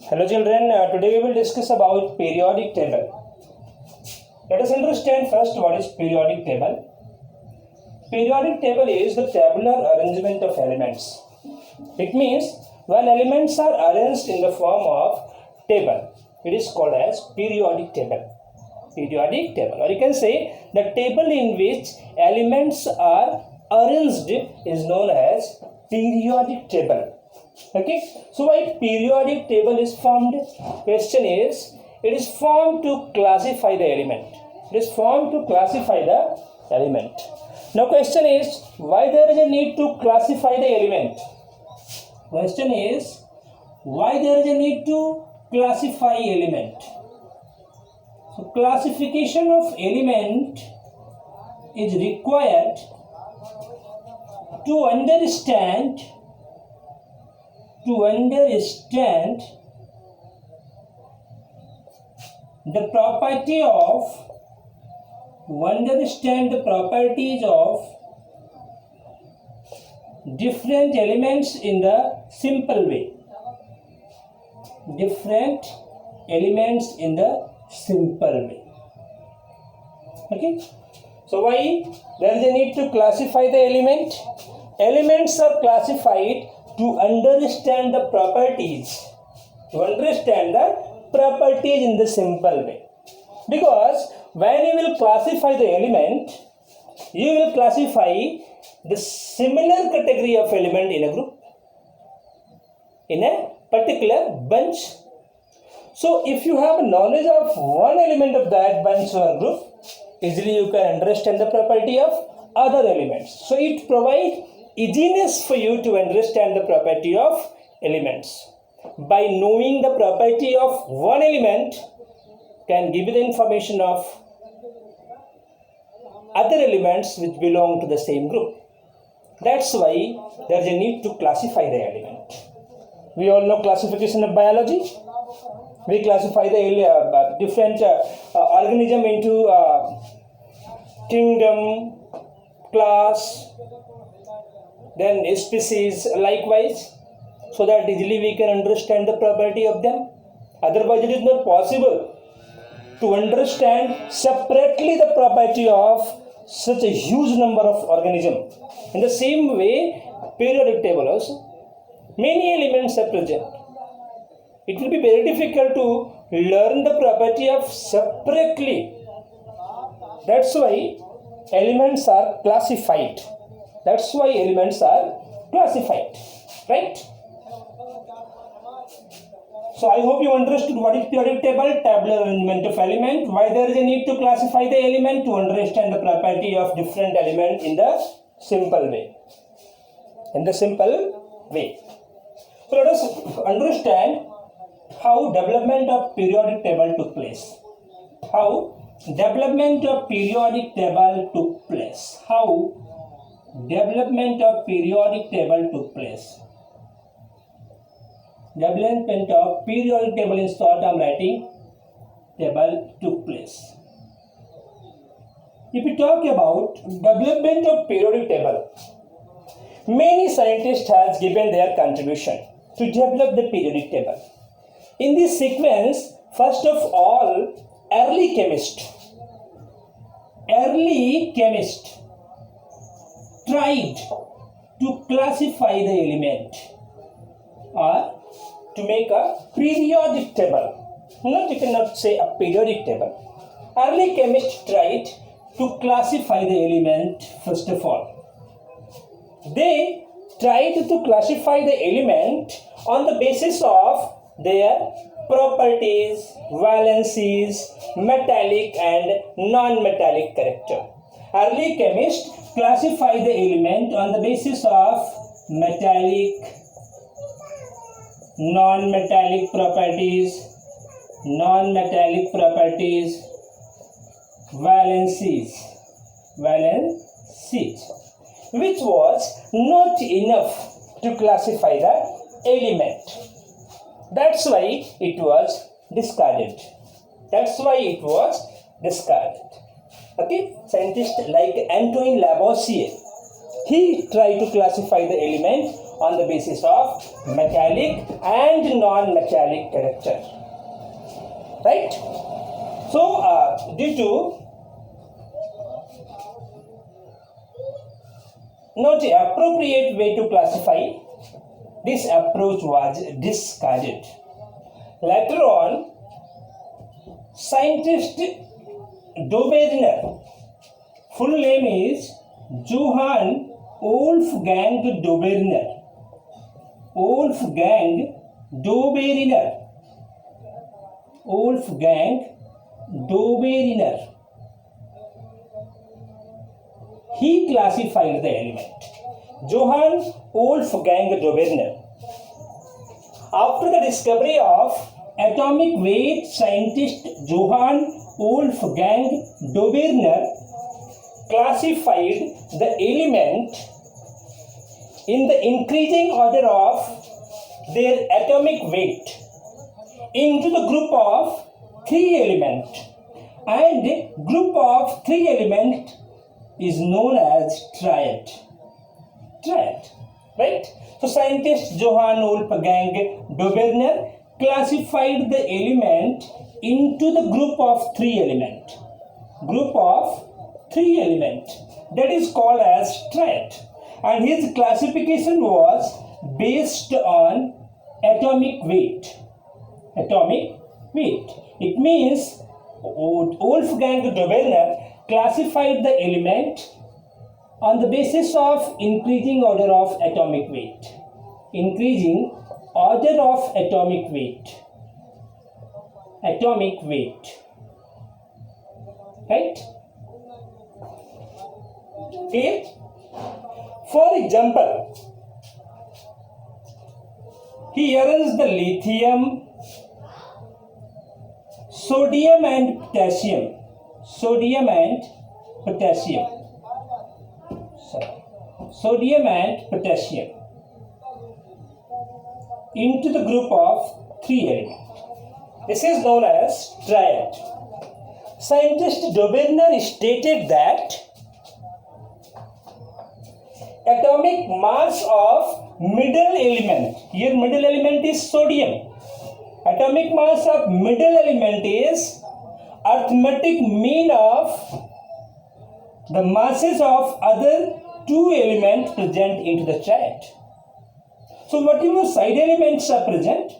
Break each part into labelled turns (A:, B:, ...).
A: Hello children, today we will discuss about periodic table. Let us understand first what is periodic table. Periodic table is the tabular arrangement of elements. It means when elements are arranged in the form of table, it is called as periodic table. Periodic table, or you can say the table in which elements are arranged is known as periodic table. Okay, so why periodic table is formed? Question is, it is formed to classify the element. It is formed to classify the element. Now question is, why there is a need to classify the element? Question is, why there is a need to classify element? So classification of element is required to understand the properties of different elements in the simple way. Okay, so why there is a need to classify the element? Elements are classified to understand the properties in the simple way. Because when you will classify the element, you will classify the similar category of element in a group, in a particular bunch. So if you have knowledge of one element of that bunch or group, easily you can understand the property of other elements. So it provides easiness for you to understand the property of elements. By knowing the property of one element can give you the information of other elements which belong to the same group. That's why there is a need to classify the element. We all know classification of biology. We classify the different organism into kingdom, class, then species likewise, so that easily we can understand the property of them. Otherwise it is not possible to understand separately the property of such a huge number of organisms. In the same way, periodic table also, many elements are present. It will be very difficult to learn the property of separately. That's why elements are classified. Right? So I hope you understood what is periodic table, tabular arrangement of element, why there is a need to classify the element to understand the property of different element in the simple way. So let us understand how development of periodic table took place. Development of periodic table took place in short I am writing table took place. If we talk about development of periodic table, many scientists have given their contribution to develop the periodic table. In this sequence, first of all, early chemist tried to classify the element or to make a periodic table. No, you cannot say a periodic table. Early chemists tried to classify the element first of all. They tried to classify the element on the basis of their properties, valencies, metallic and non-metallic character. Early chemists classify the element on the basis of metallic, non-metallic properties, valencies, which was not enough to classify the element. That's why it was discarded. Okay, scientists like Antoine Lavoisier, he tried to classify the element on the basis of metallic and non-metallic character. Right? So, due to not the appropriate way to classify, this approach was discarded. Later on, scientist Dobereiner, full name is Johann Wolfgang Dobereiner. Wolfgang Dobereiner. Wolfgang Dobereiner. He classified the element. Johann Wolfgang Dobereiner. After the discovery of atomic weight, scientist Johann Wolfgang Dobereiner classified the element in the increasing order of their atomic weight into the group of 3 elements, and group of 3 elements is known as triad. Triad, right? So scientist Johann Wolfgang Dobereiner classified the element into the group of 3 elements. Group of 3 elements, that is called as triad, and his classification was based on atomic weight. Atomic weight. It means Wolfgang Dobereiner classified the element on the basis of increasing order of atomic weight. Increasing order of atomic weight. Atomic weight. Right? Clear? For example, he arranged the lithium, sodium and potassium. Sodium and potassium. Sodium and potassium into the group of 3 elements. This is known as triad. Scientist Dobereiner stated that atomic mass of middle element, here middle element is sodium, atomic mass of middle element is arithmetic mean of the masses of other 2 elements present into the triad. So whatever side elements are present,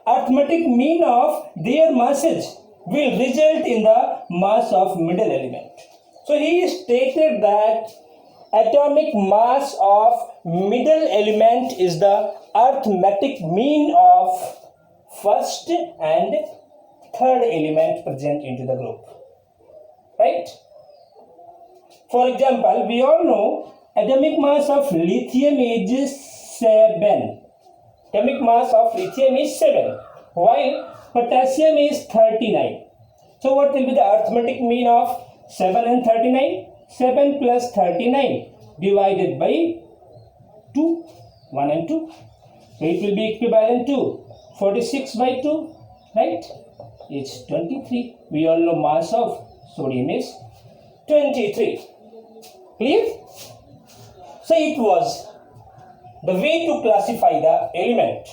A: arithmetic mean of their masses will result in the mass of middle element. So he stated that atomic mass of middle element is the arithmetic mean of first and third element present into the group. Right? For example, we all know atomic mass of lithium is 7. Atomic mass of lithium is 7, while potassium is 39. So what will be the arithmetic mean of 7 and 39? 7 plus 39 divided by 2, 1 and 2. So it will be equivalent to 46 by 2, right? It's 23. We all know mass of sodium is 23. Clear? So it was the way to classify the element,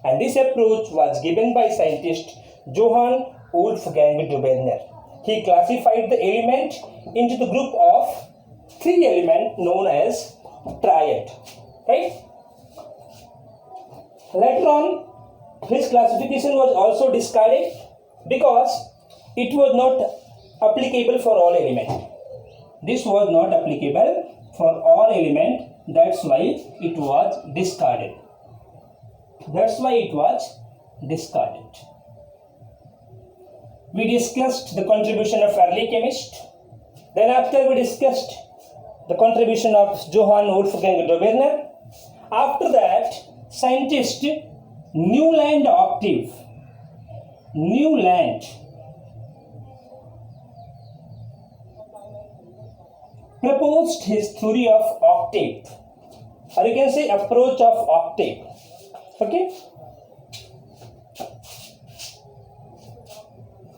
A: and this approach was given by scientist Johann Wolfgang Dobereiner. He classified the element into the group of 3 elements known as triad. Right? Later on, his classification was also discarded because it was not applicable for all elements. This was not applicable for all elements. That's why it was discarded. That's why it was discarded. We discussed the contribution of early chemist. Then after we discussed the contribution of Johann Wolfgang Dobereiner. After that, scientist Newland Octave. Newland proposed his theory of octave, or you can say approach of octave. Okay?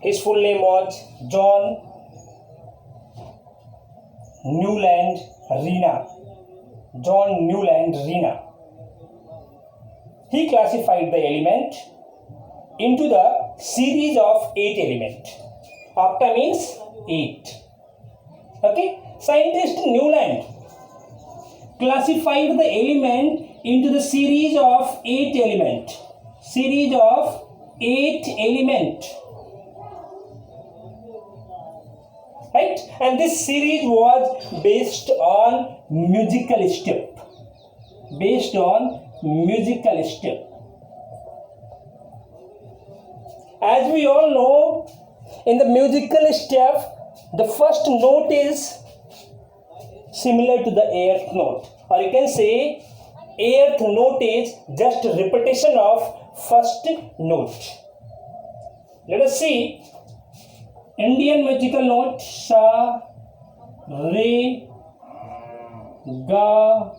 A: His full name was John Newland Rina. John Newland Rina. he classified the element into the series of 8 elements. Octa means 8. Okay. Scientist Newland classified the element into the series of 8 elements. Series of 8 elements. Right? And this series was based on musical step. Based on musical step. As we all know, in the musical step, the first note is similar to the eighth note, or you can say eighth note is just repetition of first note. Let us see Indian musical note: sa, re, ga,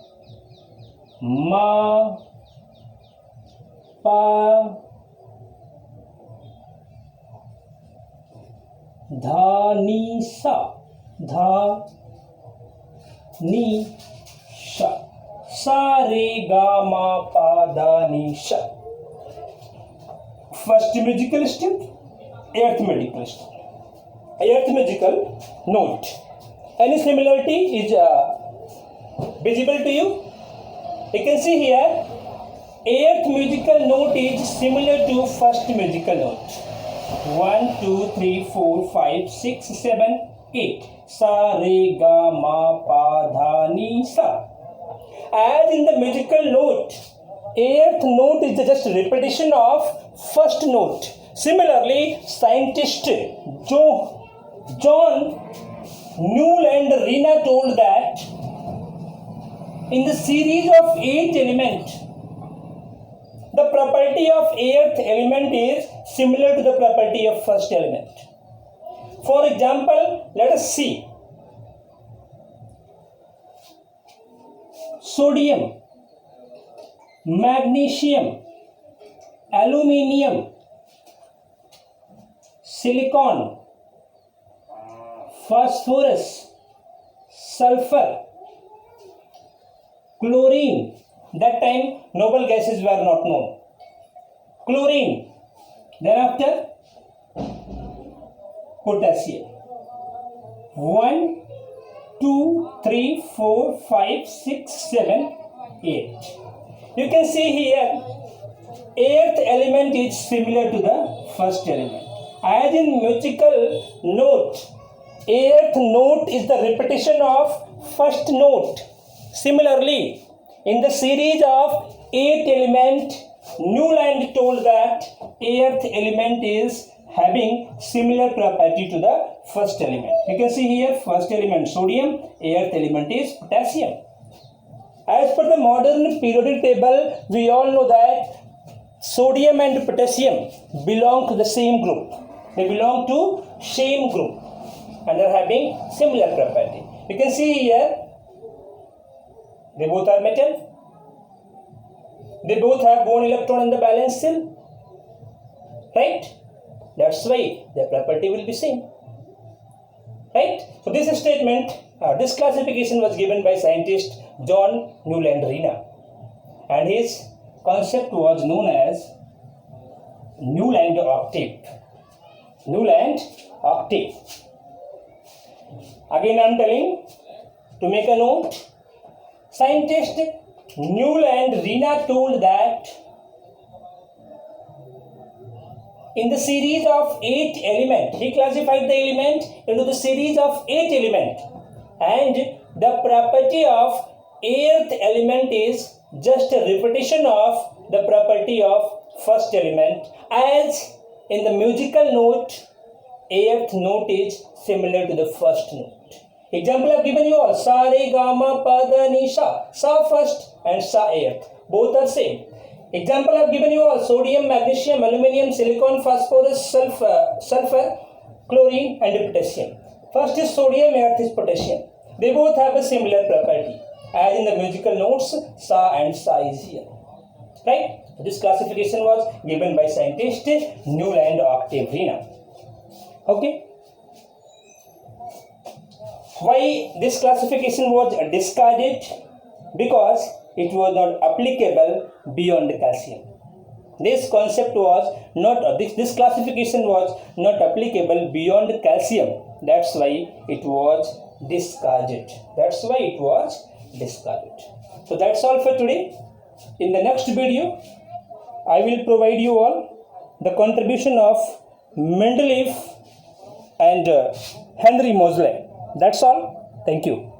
A: ma, pa, dha, ni, sa. Dha, ni, sha. Sa, re, ga, ma, pa, da, ni, sha. First musical step, eighth musical step. Eighth musical note. Any similarity is visible to you? You can see here, eighth musical note is similar to first musical note. 1, 2, 3, 4, 5, 6, 7, 8. Sa, re, ga, ma, pa, dha, ni, sa. As in the musical note, eighth note is just repetition of first note. Similarly, scientist John Newland Octave told that in the series of 8 elements, the property of 8th element is similar to the property of first element. For example, let us see sodium, magnesium, aluminium, silicon, phosphorus, sulfur, chlorine. That time noble gases were not known. Chlorine. Thereafter potassium. 1, 2, 3, 4, 5, 6, 7, 8. You can see here, 8th element is similar to the first element. As in musical note, 8th note is the repetition of first note. Similarly, in the series of 8 elements, Newland told that 8th element is having similar property to the first element. You can see here, first element sodium, 8th element is potassium. As per the modern periodic table, we all know that sodium and potassium belong to the same group. They belong to same group and are having similar property. You can see here, they both are metal. They both have one electron in the valence shell. Right? That's why their property will be same. Right? So this statement, this classification was given by scientist John Newland Octave, and his concept was known as Newland Octave. Newland Octave. Again I am telling, to make a note, scientist Newland Octave told that in the series of 8 elements, he classified the element into the series of 8 elements, and the property of 8th element is just a repetition of the property of first element, as in the musical note, 8th note is similar to the first note. Example I have given you all, sa, re, ga, ma, pa, da, ni, sa. Sa first and sa 8th. Both are same. Example I have given you all, sodium, magnesium, aluminium, silicon, phosphorus, sulfur, chlorine and potassium. First is sodium, 8th is potassium. They both have a similar property. As in the musical notes, sa and sa is here. Right? This classification was given by scientist Newland Octave. Okay? Why this classification was discarded? Because it was not applicable beyond calcium. This concept was not, this classification was not applicable beyond calcium. That's why it was discarded. That's why it was discarded. So that's all for today. In the next video, I will provide you all the contribution of Mendeleev and Henry Moseley. That's all. Thank you.